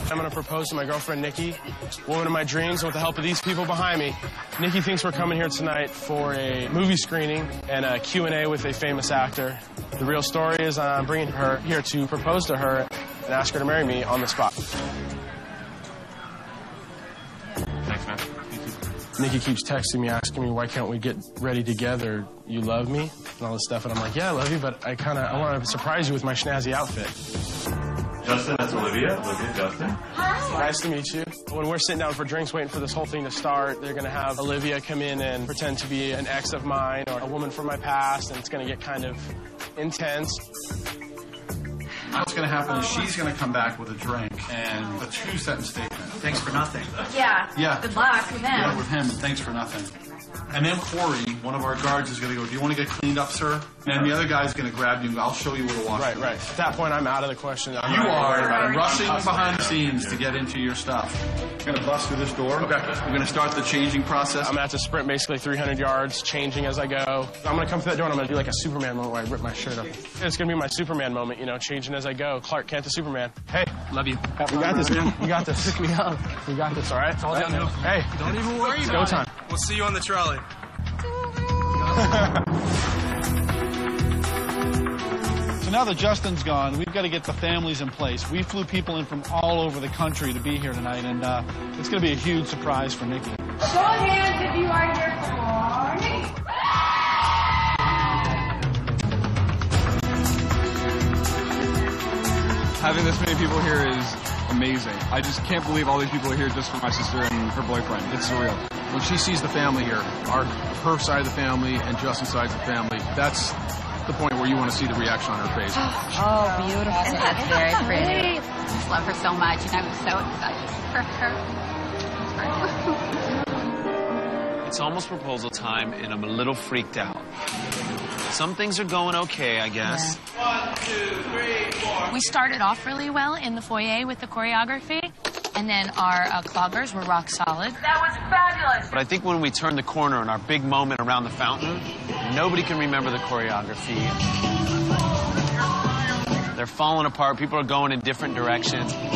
I'm gonna propose to my girlfriend, Nikki, woman of my dreams, with the help of these people behind me. Nikki thinks we're coming here tonight for a movie screening and a Q&A with a famous actor. The real story is I'm bringing her here to propose to her and ask her to marry me on the spot. Thanks, man. Nikki keeps texting me, asking me, why can't we get ready together? You love me? And all this stuff. And I'm like, yeah, I love you, but I want to surprise you with my snazzy outfit. Justin, that's Olivia. Olivia, Justin. Hi. Nice to meet you. When we're sitting down for drinks waiting for this whole thing to start, they're going to have Olivia come in and pretend to be an ex of mine or a woman from my past, and it's going to get kind of intense. What's going to happen is she's going to come back with a drink and a 2-sentence statement. Thanks for nothing. Yeah. Good luck with him. Yeah, with him, and thanks for nothing. And then Corey, one of our guards, is going to go, do you want to get cleaned up, sir? And the other guy's going to grab you and I'll show you where to wash. Right. At that point, I'm out of the question. You are rushing behind the scenes to get into your stuff. You're going to bust through this door. Okay. We're going to start the changing process. I'm going to have to sprint basically 300 yards, changing as I go. I'm going to come through that door and I'm going to do like a Superman moment where I rip my shirt up. It's going to be my Superman moment, you know, changing as I go. Clark Kent the Superman. Hey. Love you. You got this, man. You got this. Pick me up. You got this, all right? It's all downhill. Hey. Don't even worry It's about go time. it. We'll see you on the trolley. So now that Justin's gone, we've got to get the families in place. We flew people in from all over the country to be here tonight, and it's going to be a huge surprise for Nikki. Show of hands if you are here for Nikki. Having this many people here is amazing. I just can't believe all these people are here just for my sister and her boyfriend. It's surreal. When she sees the family here, her side of the family and Justin's side of the family, that's the point where you want to see the reaction on her face. Oh, beautiful. That's very pretty. I just love her so much, and I'm so excited for her. It's almost proposal time, and I'm a little freaked out. Some things are going okay, I guess. Yeah. 1, 2, 3, 4. We started off really well in the foyer with the choreography, and then our cloggers were rock solid. That was fabulous. But I think when we turn the corner in our big moment around the fountain, nobody can remember the choreography. They're falling apart. People are going in different directions. One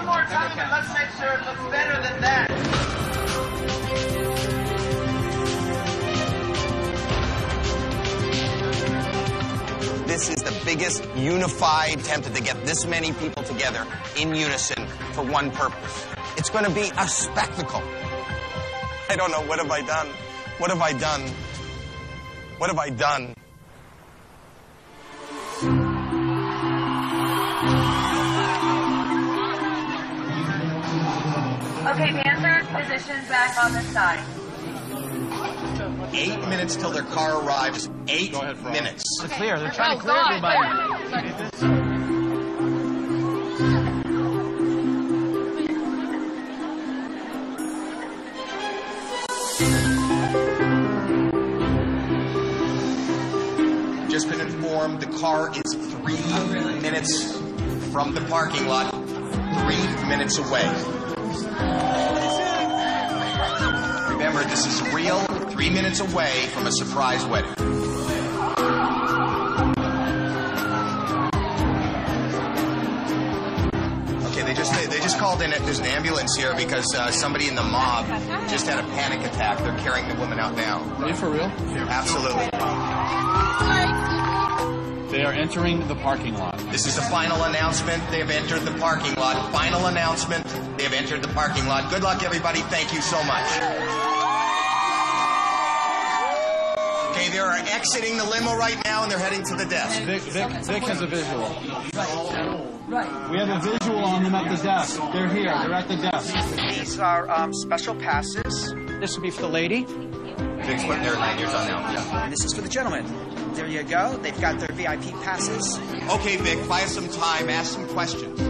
more time, and let's make sure it looks better than that. This is the biggest unified attempt to get this many people together in unison for one purpose. It's going to be a spectacle. I don't know. What have I done? What have I done? What have I done? Okay, dancers, positions back on the side. 8 minutes till their car arrives. 8 minutes. They're clear. They're trying to clear everybody. Just been informed the car is 3 minutes from the parking lot. 3 minutes away. Remember, this is real. 3 minutes away from a surprise wedding. Okay, they just called in. There's an ambulance here because somebody in the mob just had a panic attack. They're carrying the woman out now. Are you for real? Absolutely. They are entering the parking lot. This is the final announcement. They have entered the parking lot. Final announcement. They have entered the parking lot. Good luck, everybody. Thank you so much. Okay, they are exiting the limo right now, and they're heading to the desk. Vic has a visual. We have a visual on them at the desk. They're here. They're at the desk. These are special passes. This will be for the lady. Vic's putting their lanyards on now. Yeah. And this is for the gentleman. There you go. They've got their VIP passes. Okay, Vic, buy us some time. Ask some questions.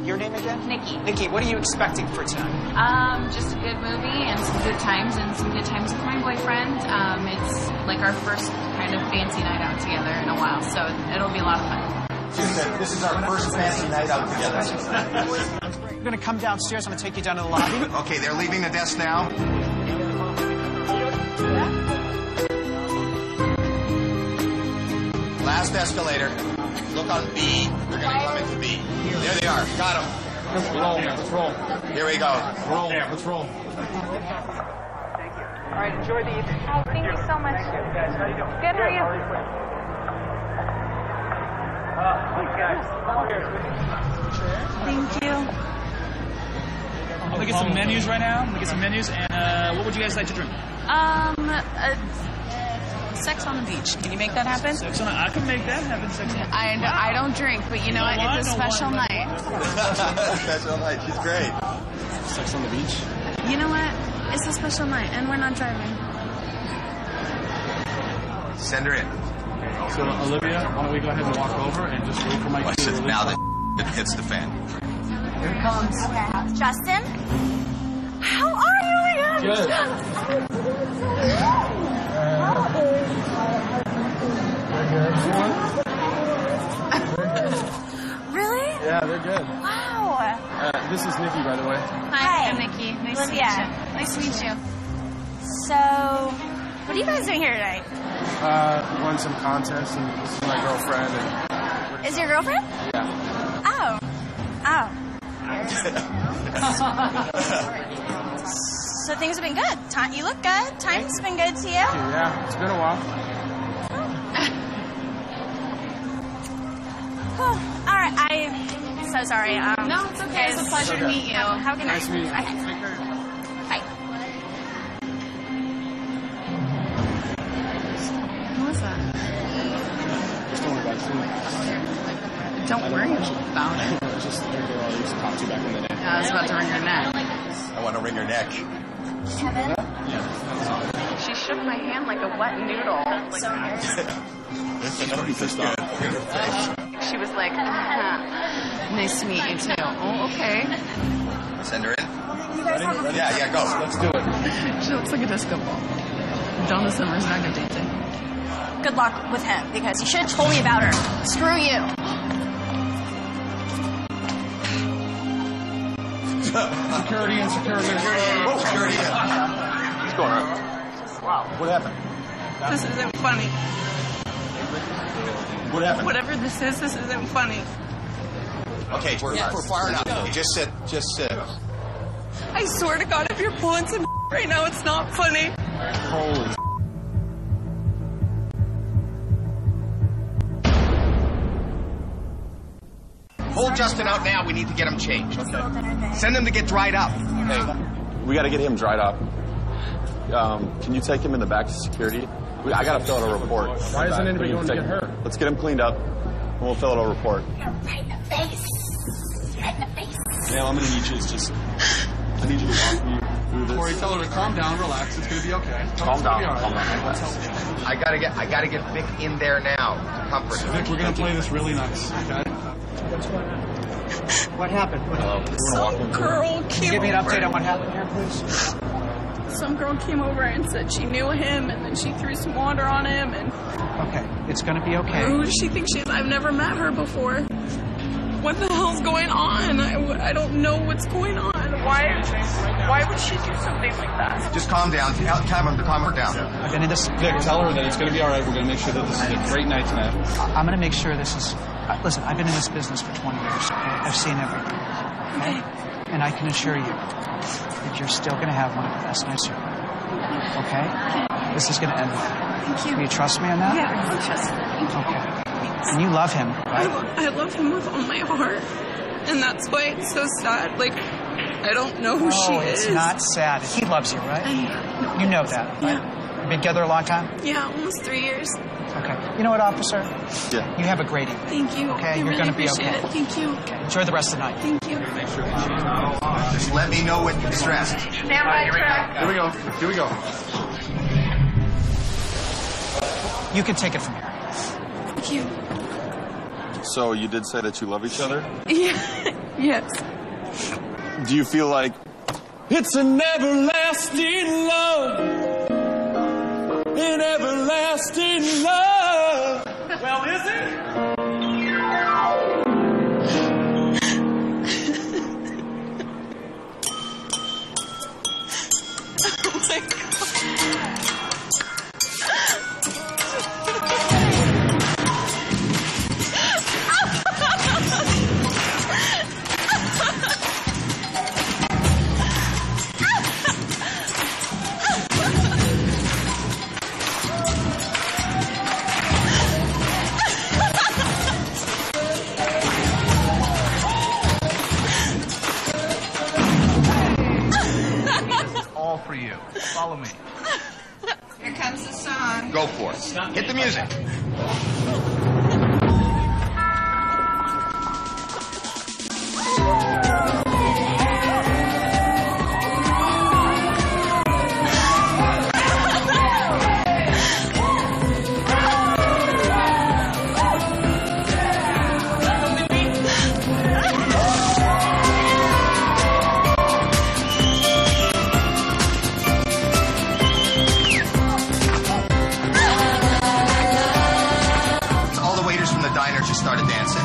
Your name again? Nikki. Nikki, what are you expecting for tonight? Just a good movie and some good times with my boyfriend. It's like our first kind of fancy night out together in a while, so it'll be a lot of fun. She said, this is our first fancy night out together. We're going to come downstairs. I'm going to take you down to the lobby. Okay, they're leaving the desk now. Last escalator. Look on B. They're going to come into B. There they are. Got them. Let's roll. Let's roll. Here we go. Roll. Let's roll. All right, enjoy the evening. Oh, thank you so much. Guys, how you doing? Good, how are you? Thank you. I'm gonna get some menus right now. I'm gonna get some menus, and what would you guys like to drink? Sex on the beach. Can you make that happen? I can make that happen. Sex on the beach. I don't drink, but you know what? It's a special night. Special night. She's great. Sex on the beach. You know what? It's a special night, and we're not driving. Send her in. So, Olivia, why don't we go ahead and walk over and just wait for my cue to release? Now that hits the fan. Here it comes. Justin? How are you again? Good. Really? Yeah, they're good. Wow. This is Nikki, by the way. Hi, I'm Nikki. Nice to meet you. Nice to meet you. So, what are you guys doing here tonight? Won some contest, and this is my girlfriend. And Is your girlfriend? yeah. Oh. Oh. So things have been good. You look good. Time's been good to you. Yeah, it's been a while. All right. I'm so sorry. No, it's okay. It's a pleasure to meet you. Have a good night. Nice to meet you. Bye. Bye. Who was that? Just don't worry about it. Don't worry about it. It's just the girl I used to talk to back in the day. I was about to wring her neck. I want to wring her neck. Kevin? She shook my hand like a wet noodle. Like, That'll be pissed off. she was like, nice to meet you too. Oh, okay. Send her in. You guys have a Yeah, go. Let's do it. She looks like a disco ball. Donna Summer's not gonna date it. good luck with him because you should have told me about her. Screw you. Security and security. Security. What's going on? Wow. What happened? This isn't funny. What happened? Whatever this isn't funny. Okay, we're far enough. Just sit. I swear to God, if you're pulling some right now, it's not funny. Holy. Hold Justin out now. We need to get him changed. Okay. Send him to get dried up. Hey, we got to get him dried up. Can you take him in the back to security? I got to fill out a report. Why isn't anybody going to get hurt? Let's get him cleaned up, and we'll fill out a report. Right in the face. Right in the face. Yeah, I'm going to need you to just... I need you to walk me through this. Corey, tell her to calm down, relax. It's going to be okay. Calm down. Calm down. I gotta get Vic in there now. Comfort him. Vic, we're going to play this really nice, okay? What's going on? What happened? Some girl came Give me an over. update on what happened here, please. Some girl came over and said she knew him, and then she threw some water on him. And Okay, it's going to be okay. who does she think she is? I've never met her before. What the hell's going on? I don't know what's going on. Why would she do something like that? Just calm down. Tell him to calm her down. I've been in this. Vic, tell her that it's going to be all right. We're going to make sure that this is a great night tonight. I'm going to make sure this is. Listen, I've been in this business for 20 years. Okay? I've seen everything. Okay? And I can assure you that you're still going to have one of the best nights of your life. Okay? This is going to end well. Thank you. Do you trust me on that? Yeah, I trust her. Okay. And you love him, right? I love him with all my heart. And that's why it's so sad. Like, I don't know who she is. It's not sad. He loves you, right? You know that, right? Yeah. Been together a long time? Yeah, almost 3 years. Okay. You know what, officer? Yeah. You have a great evening. Thank you. Okay, I you're really going to be appreciate okay. it. Thank you. Okay. Enjoy the rest of the night. Thank you. Just let me know when you're stressed. Stand by track. Here we go. Here we go. You can take it from here. Thank you. So you did say that you love each other? Yeah. Yes. Do you feel like it's an everlasting love? An everlasting love. Well, is it? Oh my God. Hit the music. Started dancing.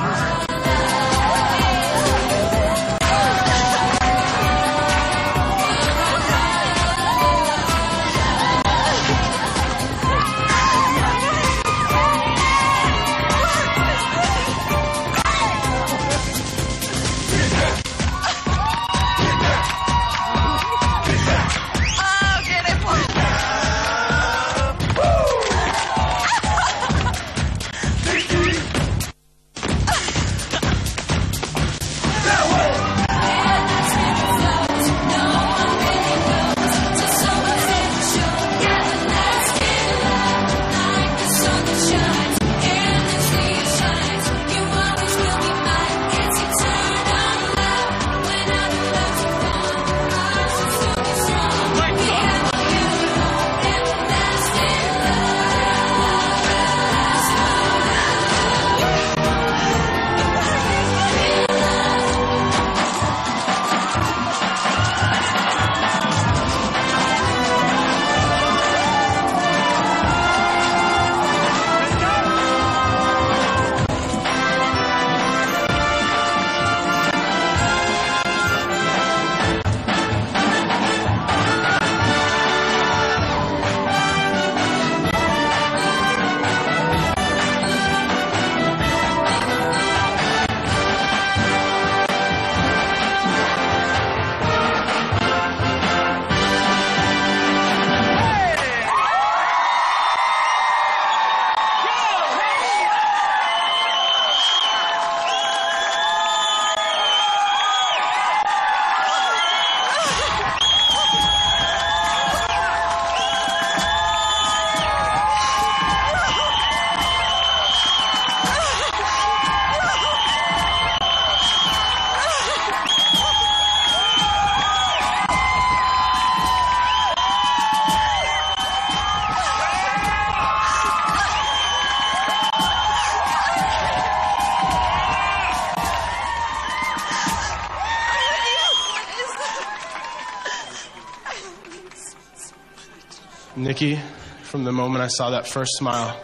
Nikki, from the moment I saw that first smile,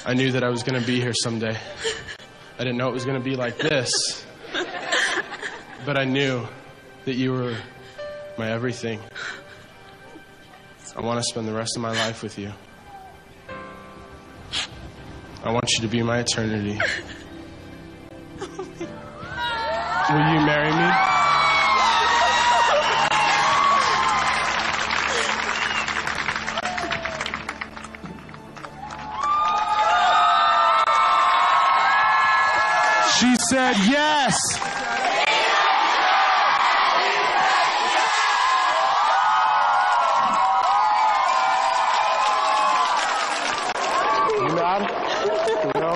I knew that I was going to be here someday. I didn't know it was going to be like this, but I knew that you were my everything. I want to spend the rest of my life with you. I want you to be my eternity. Will you marry me? She said yes. You mad? No.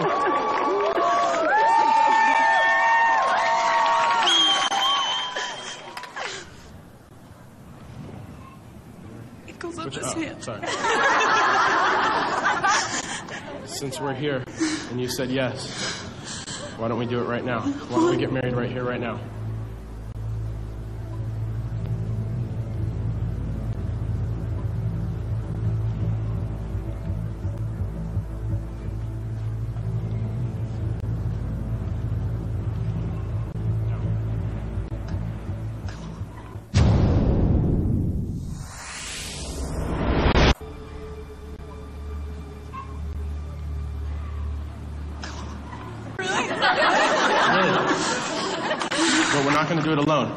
It goes up his hand. Sorry. Since we're here and you said yes, why don't we do it right now? Why don't we get married right here, right now? But we're not going to do it alone.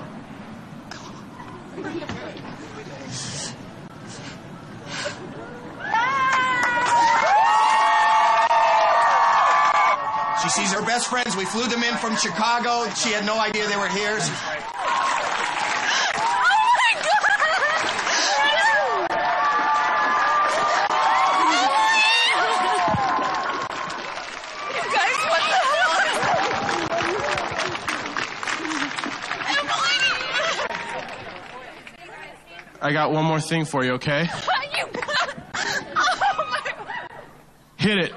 She sees her best friends. We flew them in from Chicago. She had no idea they were here. I got one more thing for you, okay? Hit it.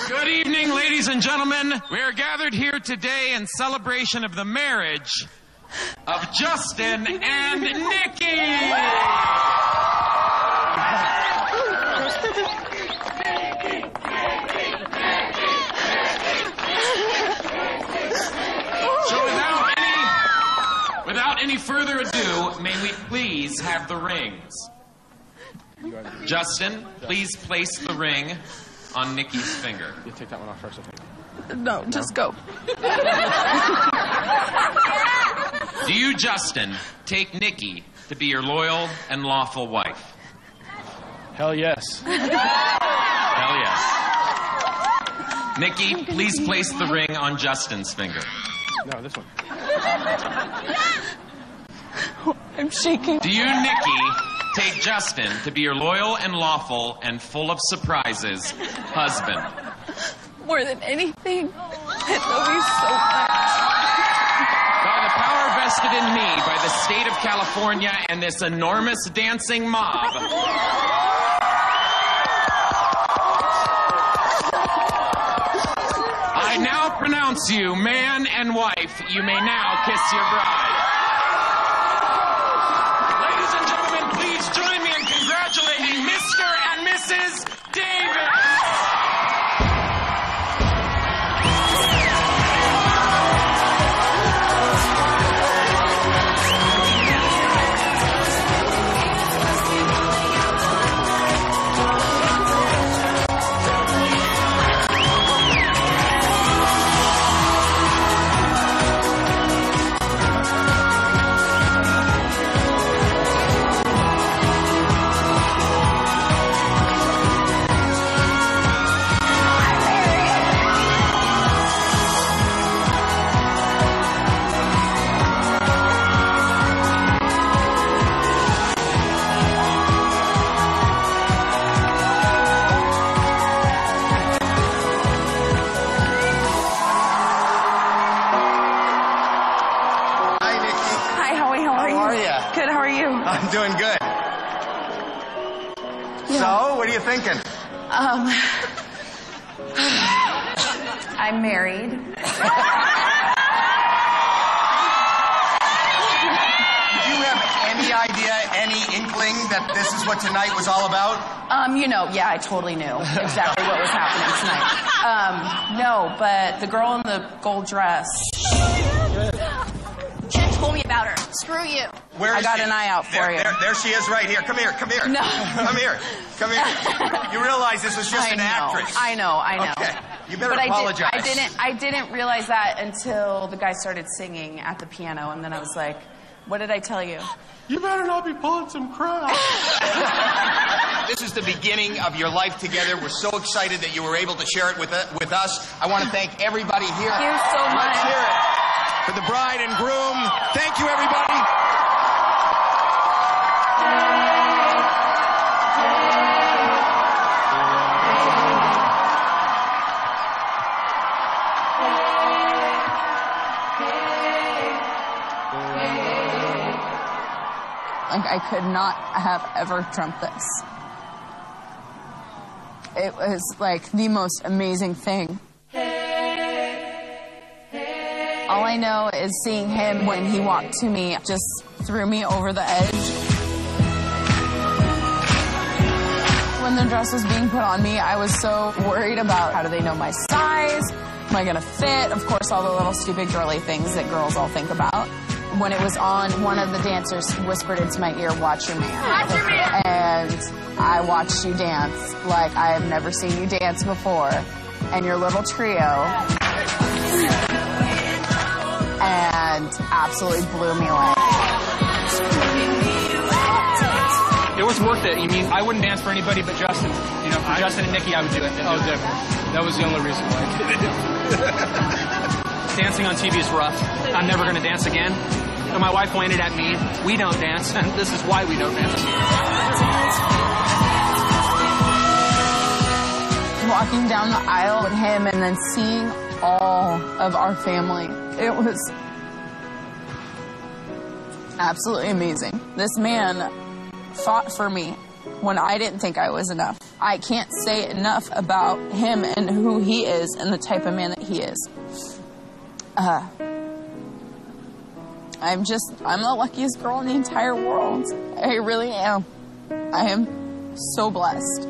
Good evening, ladies and gentlemen. We are gathered here today in celebration of the marriage of Justin and Nikki. So without any further ado, may we please have the rings. Justin, please place the ring on Nikki's finger. You take that one off first, I think. No, just go. Do you, Justin, take Nikki to be your loyal and lawful wife? Hell yes. Hell yes. Nikki, please place the ring on Justin's finger. No, this one. I'm shaking. Do you, Nikki, take Justin to be your loyal and lawful and full of surprises husband? More than anything, I love you so much. By the power vested in me by the state of California and this enormous dancing mob, I now pronounce you man and wife. You may now kiss your bride. Ladies and gentlemen, please join me in congratulating Mr. and Mrs. Davis. I'm doing good. Yeah. So, what are you thinking? I'm married. Did you what tonight was all about? You know, yeah, I totally knew exactly what was happening tonight. No, but the girl in the gold dress. You should have told me about her. Screw you. Where I is got she? an eye out for you. There she is right here. Come here. No. Come here. You realize this was just an actress. I know. Okay. You better But apologize. I didn't realize that until the guy started singing at the piano, and then I was like, what did I tell you? You better not be pulling some crap. This is the beginning of your life together. We're so excited that you were able to share it with us. I want to thank everybody here. Thank you so much. Let's hear it for the bride and groom. Thank you, everybody. Like, I could not have ever dreamt this. It was, like, the most amazing thing. All I know is seeing him when he walked to me just threw me over the edge. When the dress was being put on me, I was so worried about how do they know my size? Am I gonna fit? Of course, all the little stupid girly things that girls all think about. When it was on, one of the dancers whispered into my ear, "Watch your man." Watch your man. And I watched you dance like I have never seen you dance before. And your little trio. And absolutely blew me away. It was worth it. You mean I wouldn't dance for anybody but Justin? You know, for Justin and Nikki, I would do it. Oh, definitely. That was the only reason why I did it. Dancing on TV is rough. I'm never going to dance again. So my wife pointed at me. We don't dance, and this is why we don't dance. Walking down the aisle with him and then seeing all of our family, it was absolutely amazing. This man fought for me when I didn't think I was enough. I can't say enough about him and who he is and the type of man that he is. I'm the luckiest girl in the entire world. I really am. I am so blessed.